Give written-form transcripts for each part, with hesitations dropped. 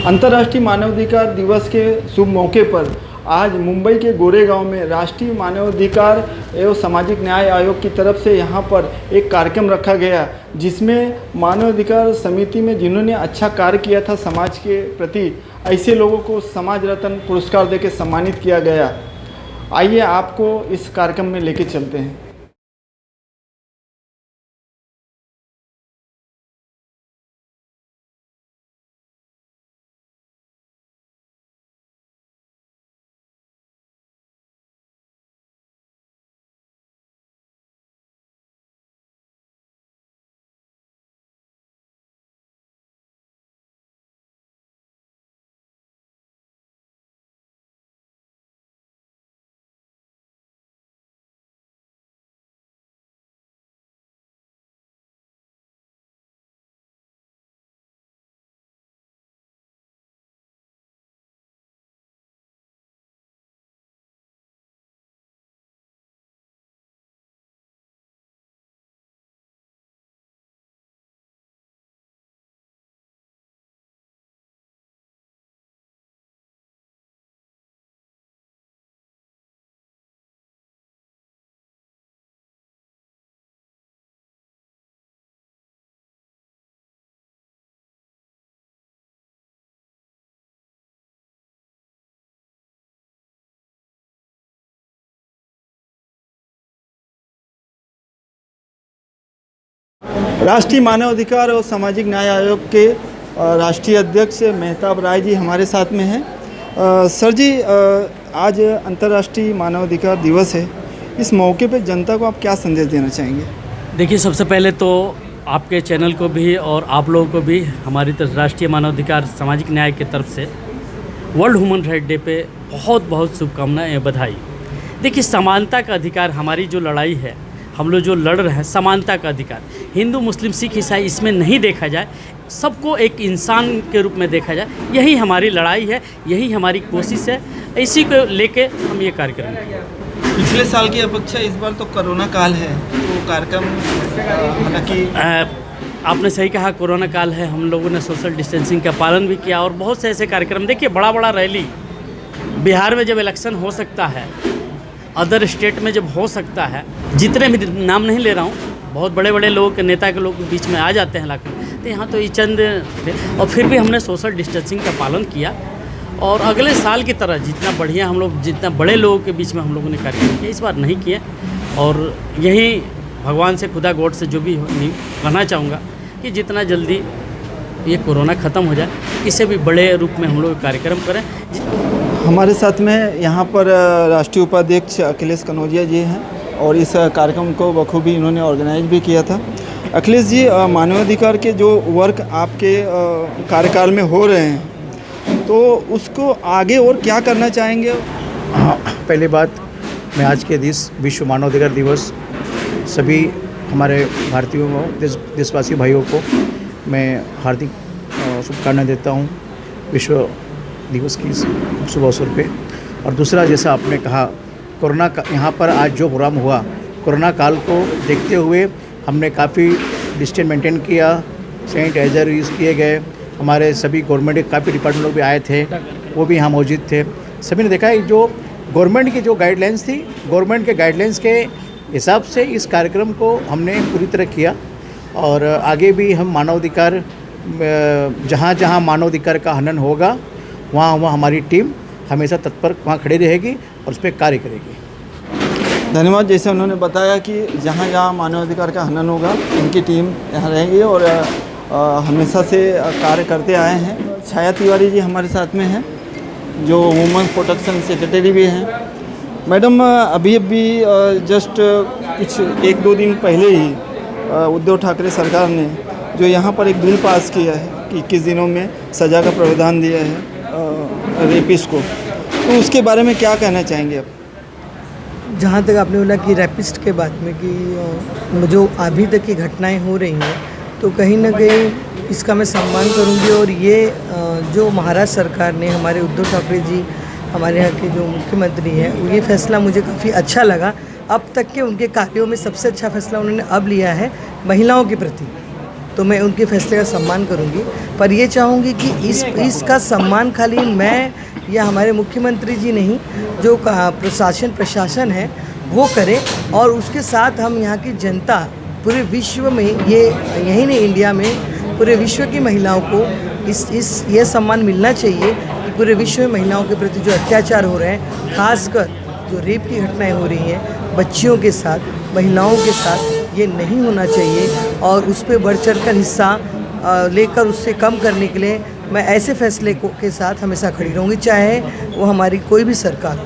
अंतर्राष्ट्रीय मानवाधिकार दिवस के शुभ मौके पर आज मुंबई के गोरेगांव में राष्ट्रीय मानवाधिकार एवं सामाजिक न्याय आयोग की तरफ से यहां पर एक कार्यक्रम रखा गया, जिसमें मानवाधिकार समिति में जिन्होंने अच्छा कार्य किया था समाज के प्रति, ऐसे लोगों को समाज रत्न पुरस्कार देकर सम्मानित किया गया। आइए आपको इस कार्यक्रम में लेके चलते हैं। राष्ट्रीय मानवाधिकार और सामाजिक न्याय आयोग के राष्ट्रीय अध्यक्ष मेहताब राय जी हमारे साथ में हैं। सर जी, आज अंतर्राष्ट्रीय मानवाधिकार दिवस है, इस मौके पे जनता को आप क्या संदेश देना चाहेंगे? देखिए, सबसे पहले तो आपके चैनल को भी और आप लोगों को भी हमारी तरफ राष्ट्रीय मानवाधिकार सामाजिक न्याय की तरफ से वर्ल्ड ह्यूमन राइट डे पे बहुत बहुत शुभकामनाएं एवं बधाई। देखिए, समानता का अधिकार, हमारी जो लड़ाई है, हम लोग जो लड़ रहे हैं समानता का अधिकार, हिंदू मुस्लिम सिख ईसाई इसमें नहीं देखा जाए, सबको एक इंसान के रूप में देखा जाए, यही हमारी लड़ाई है, यही हमारी कोशिश है। इसी को लेके हम ये कार्य करेंगे। पिछले साल की अपेक्षा इस बार तो कोरोना काल है, तो कार्यक्रम हालांकि आपने सही कहा, कोरोना काल है, हम लोगों ने सोशल डिस्टेंसिंग का पालन भी किया और बहुत से ऐसे कार्यक्रम, देखिए बड़ा बड़ा रैली बिहार में जब इलेक्शन हो सकता है, अदर स्टेट में जब हो सकता है, जितने भी नाम नहीं ले रहा हूँ, बहुत बड़े बड़े लोग के नेता के लोग बीच में आ जाते हैं इलाके में, तो यहाँ तो ये चंद थे और फिर भी हमने सोशल डिस्टेंसिंग का पालन किया और अगले साल की तरह जितना बढ़िया हम लोग, जितना बड़े लोगों के बीच में हम लोगों ने कार्यक्रम किया, इस बार नहीं किए। और यही भगवान से, खुदा गॉड से जो भी कहना चाहूँगा कि जितना जल्दी ये कोरोना ख़त्म हो जाए, इससे भी बड़े रूप में हम लोग कार्यक्रम करें। हमारे साथ में यहाँ पर राष्ट्रीय उपाध्यक्ष अखिलेश कनौजिया जी हैं और इस कार्यक्रम को बखूबी इन्होंने ऑर्गेनाइज भी किया था। अखिलेश जी, मानवाधिकार के जो वर्क आपके कार्यकाल में हो रहे हैं, तो उसको आगे और क्या करना चाहेंगे? पहली बात, मैं आज के विश्व मानवाधिकार दिवस सभी हमारे भारतीयों को, देशवासी भाइयों को मैं हार्दिक शुभकामनाएं देता हूँ विश्व दिवस की शुभ अवसर पे। और दूसरा, जैसा आपने कहा, कोरोना का यहाँ पर आज जो प्रोग्राम हुआ, कोरोना काल को देखते हुए हमने काफ़ी डिस्टेंस मेंटेन किया, सैनिटाइज़र यूज़ किए गए, हमारे सभी गवर्नमेंट के काफ़ी डिपार्टमेंट लोग भी आए थे, वो भी यहाँ मौजूद थे। सभी ने देखा है जो गवर्नमेंट की जो गाइडलाइंस थी, गवर्नमेंट के गाइडलाइंस के हिसाब से इस कार्यक्रम को हमने पूरी तरह किया और आगे भी हम मानवाधिकार, जहाँ जहाँ मानवाधिकार का हनन होगा वहाँ हमारी टीम हमेशा तत्पर वहाँ खड़ी रहेगी और उस पर कार्य करेगी। धन्यवाद। जैसे उन्होंने बताया कि जहाँ जहाँ मानवाधिकार का हनन होगा, उनकी टीम यहाँ रहेगी और हमेशा से कार्य करते आए हैं। छाया तिवारी जी हमारे साथ में हैं, जो वुमेन्स प्रोटेक्शन सेक्रेटरी भी हैं। मैडम, अभी जस्ट कुछ 1-2 दिन पहले ही उद्धव ठाकरे सरकार ने जो यहाँ पर एक बिल पास किया है कि 21 दिनों में सज़ा का प्रावधान दिया है रेपिस्ट को, तो उसके बारे में क्या कहना चाहेंगे आप? जहाँ तक आपने बोला कि रेपिस्ट के बात में कि जो अभी तक की घटनाएं हो रही हैं, तो कहीं ना कहीं इसका मैं सम्मान करूँगी। और ये जो महाराष्ट्र सरकार ने, हमारे उद्धव ठाकरे जी, हमारे यहाँ के जो मुख्यमंत्री हैं, ये फैसला मुझे काफ़ी अच्छा लगा। अब तक के उनके कार्यों में सबसे अच्छा फैसला उन्होंने अब लिया है महिलाओं के प्रति। तो मैं उनके फैसले का सम्मान करूंगी। पर ये चाहूँगी कि इसका सम्मान खाली मैं या हमारे मुख्यमंत्री जी नहीं, जो प्रशासन है वो करे, और उसके साथ हम यहाँ की जनता पूरे विश्व में, यही नहीं इंडिया में, पूरे विश्व की महिलाओं को ये सम्मान मिलना चाहिए कि पूरे विश्व में महिलाओं के प्रति जो अत्याचार हो रहे हैं, खासकर जो रेप की घटनाएं हो रही हैं बच्चियों के साथ, महिलाओं के साथ, ये नहीं होना चाहिए। और उस पर बढ़ चढ़ कर हिस्सा लेकर उससे कम करने के लिए मैं ऐसे फैसले के साथ हमेशा खड़ी रहूँगी, चाहे वो हमारी कोई भी सरकार हो,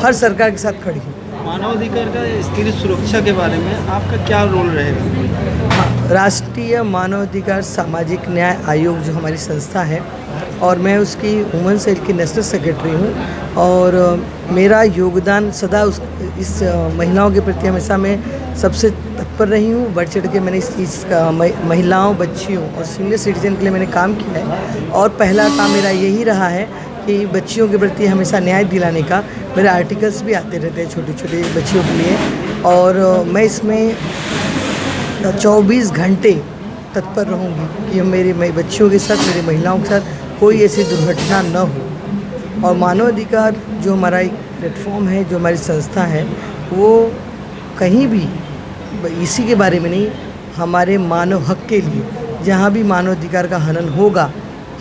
हर सरकार के साथ खड़ी हूँ। मानवाधिकार का स्त्री सुरक्षा के बारे में आपका क्या रोल रहेगा? हाँ, राष्ट्रीय मानवाधिकार सामाजिक न्याय आयोग जो हमारी संस्था है, और मैं उसकी वुमेन सेल की नेशनल सेक्रेटरी हूँ, और मेरा योगदान सदा इस महिलाओं के प्रति हमेशा मैं सबसे तत्पर रही हूँ। बढ़ चढ़ के मैंने इस महिलाओं, बच्चियों और सीनियर सिटीजन के लिए मैंने काम किया है, और पहला काम मेरा यही रहा है कि बच्चियों के प्रति हमेशा न्याय दिलाने का। मेरे आर्टिकल्स भी आते रहते हैं छोटी छोटी बच्चियों के लिए, और मैं इसमें 24 घंटे तत्पर रहूँगी कि मेरी बच्चियों के साथ, मेरी महिलाओं के साथ कोई ऐसी दुर्घटना न हो। और मानवाधिकार जो हमारा एक प्लेटफॉर्म है, जो हमारी संस्था है, वो कहीं भी इसी के बारे में नहीं, हमारे मानव हक के लिए जहाँ भी मानवाधिकार का हनन होगा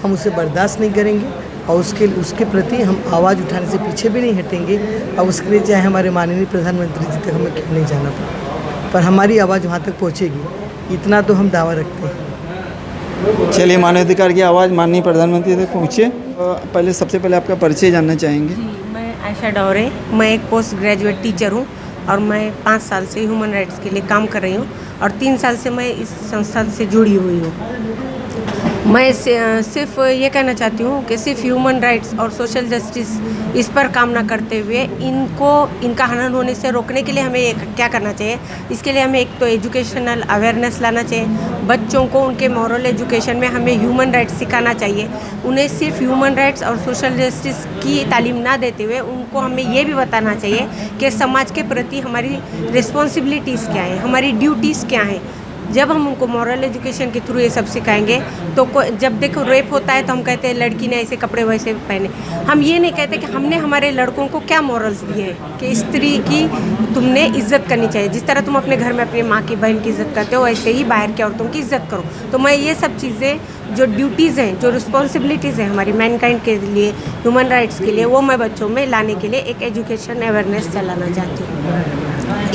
हम उसे बर्दाश्त नहीं करेंगे, और उसके प्रति हम आवाज़ उठाने से पीछे भी नहीं हटेंगे। और उसके लिए चाहे हमारे माननीय प्रधानमंत्री जी तक हमें क्यों नहीं जाना पड़े, पर हमारी आवाज़ वहाँ तक पहुँचेगी, इतना तो हम दावा रखते हैं। चलिए, मानवाधिकार की आवाज़ माननीय प्रधानमंत्री तक पहुँचे। पहले सबसे पहले आपका परिचय जानना चाहेंगे। मैं आयशा डोरे, मैं एक पोस्ट ग्रेजुएट टीचर हूँ, और मैं 5 साल से ह्यूमन राइट्स के लिए काम कर रही हूँ, और 3 साल से मैं इस संस्था से जुड़ी हुई हूँ। मैं सिर्फ ये कहना चाहती हूँ कि सिर्फ ह्यूमन राइट्स और सोशल जस्टिस इस पर काम ना करते हुए इनका हनन होने से रोकने के लिए हमें क्या करना चाहिए। इसके लिए हमें एक तो एजुकेशनल अवेयरनेस लाना चाहिए, बच्चों को उनके मॉरल एजुकेशन में हमें ह्यूमन राइट्स सिखाना चाहिए। उन्हें सिर्फ ह्यूमन राइट्स और सोशल जस्टिस की तालीम ना देते हुए उनको हमें ये भी बताना चाहिए कि समाज के प्रति हमारी रिस्पॉन्सिबिलिटीज़ क्या हैं, हमारी ड्यूटीज़ क्या हैं। जब हम उनको मॉरल एजुकेशन के थ्रू ये सब सिखाएंगे तो जब देखो रेप होता है तो हम कहते हैं लड़की ने ऐसे कपड़े वैसे पहने। हम ये नहीं कहते कि हमने हमारे लड़कों को क्या मॉरल्स दिए हैं कि स्त्री की तुमने इज्जत करनी चाहिए, जिस तरह तुम अपने घर में अपनी माँ की बहन की इज्जत करते हो वैसे ही बाहर की औरतों की इज्जत करो। तो मैं ये सब चीज़ें जो ड्यूटीज़ हैं, जो रिस्पॉन्सिबिलिटीज़ हैं हमारी मैनकाइंड के लिए, ह्यूमन राइट्स के लिए, वो मैं बच्चों में लाने के लिए एक एजुकेशन अवेयरनेस चलाना चाहती हूँ।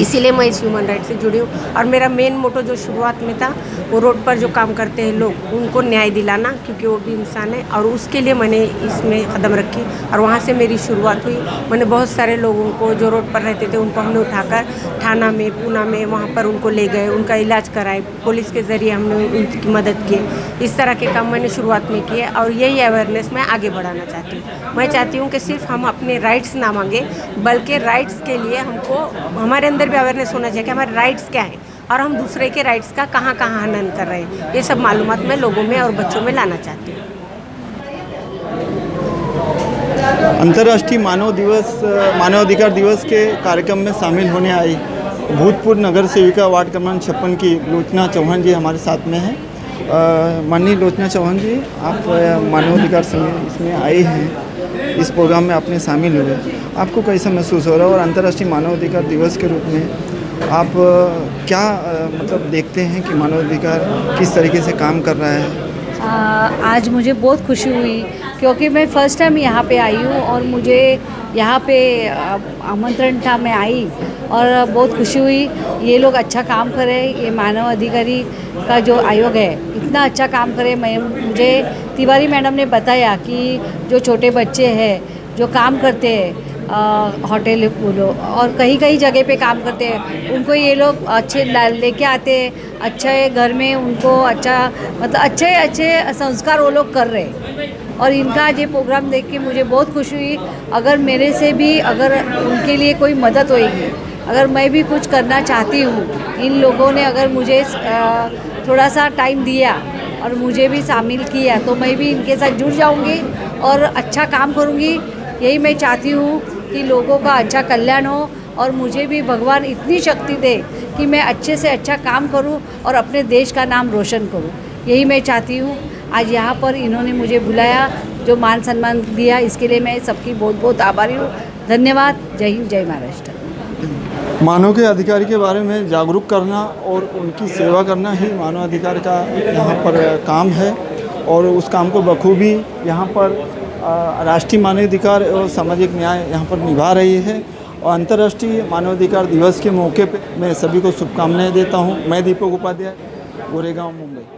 इसीलिए मैं इस ह्यूमन राइट से जुड़ी हूँ। और मेरा मेन मोटो जो शुरुआत में था वो रोड पर जो काम करते हैं लोग उनको न्याय दिलाना, क्योंकि वो भी इंसान है, और उसके लिए मैंने इसमें कदम रखी और वहाँ से मेरी शुरुआत हुई। मैंने बहुत सारे लोगों को जो रोड पर रहते थे उनको हमने उठाकर थाना में, पूना में, वहाँ पर उनको ले गए, उनका इलाज कराए, पुलिस के ज़रिए हमने उनकी मदद की। इस तरह के काम मैंने शुरुआत में किए और यही अवेयरनेस मैं आगे बढ़ाना चाहती हूँ। मैं चाहती हूँ कि सिर्फ हम अपने राइट्स ना मांगे, बल्कि राइट्स के लिए हमको हमारे अंदर भी अवेयरनेस होना चाहिए कि हमारे राइट्स क्या हैं और हम दूसरे के राइट्स का कहाँ कहाँ हनन कर रहे हैं। ये सब मालूमात मैं लोगों में और बच्चों में लाना चाहती हूँ। अंतर्राष्ट्रीय मानवाधिकार दिवस के कार्यक्रम में शामिल होने आई भूतपूर्व नगर सेविका वार्ड क्रमांक 56 की लोचना चौहान जी हमारे साथ में हैं। माननीय लोचना चौहान जी, आप मानवाधिकार समय इसमें आए हैं, इस प्रोग्राम में आपने शामिल हुए, आपको कैसा महसूस हो रहा है और अंतर्राष्ट्रीय मानवाधिकार दिवस के रूप में आप क्या मतलब देखते हैं कि मानवाधिकार किस तरीके से काम कर रहा है? आज मुझे बहुत खुशी हुई क्योंकि मैं फ़र्स्ट टाइम यहाँ पे आई हूँ और मुझे यहाँ पे आमंत्रण था, मैं आई और बहुत खुशी हुई। ये लोग अच्छा काम करे, ये मानव अधिकारी का जो आयोग है इतना अच्छा काम करे। मुझे तिवारी मैडम ने बताया कि जो छोटे बच्चे हैं जो काम करते हैं होटल बोलो और कहीं कहीं जगह पे काम करते हैं, उनको ये लोग अच्छे लेके आते हैं, अच्छे घर में उनको अच्छा मतलब अच्छे अच्छे संस्कार वो लोग कर रहे हैं। और इनका ये प्रोग्राम देख के मुझे बहुत खुशी हुई। अगर मेरे से भी अगर उनके लिए कोई मदद होएगी, अगर मैं भी कुछ करना चाहती हूँ, इन लोगों ने अगर मुझे थोड़ा सा टाइम दिया और मुझे भी शामिल किया तो मैं भी इनके साथ जुड़ जाऊँगी और अच्छा काम करूँगी। यही मैं चाहती हूँ कि लोगों का अच्छा कल्याण हो और मुझे भी भगवान इतनी शक्ति दे कि मैं अच्छे से अच्छा काम करूं और अपने देश का नाम रोशन करूं। यही मैं चाहती हूं। आज यहाँ पर इन्होंने मुझे बुलाया, जो मान सम्मान दिया, इसके लिए मैं सबकी बहुत बहुत आभारी हूँ। धन्यवाद। जय हिंद, जय महाराष्ट्र। मानव के अधिकार के बारे में जागरूक करना और उनकी सेवा करना ही मानव अधिकार का यहाँ पर काम है और उस काम को बखूबी यहाँ पर राष्ट्रीय मानवाधिकार और सामाजिक न्याय यहाँ पर निभा रही है। और अंतर्राष्ट्रीय मानवाधिकार दिवस के मौके पे मैं सभी को शुभकामनाएं देता हूँ। मैं दीपक उपाध्याय, गोरेगांव, मुंबई।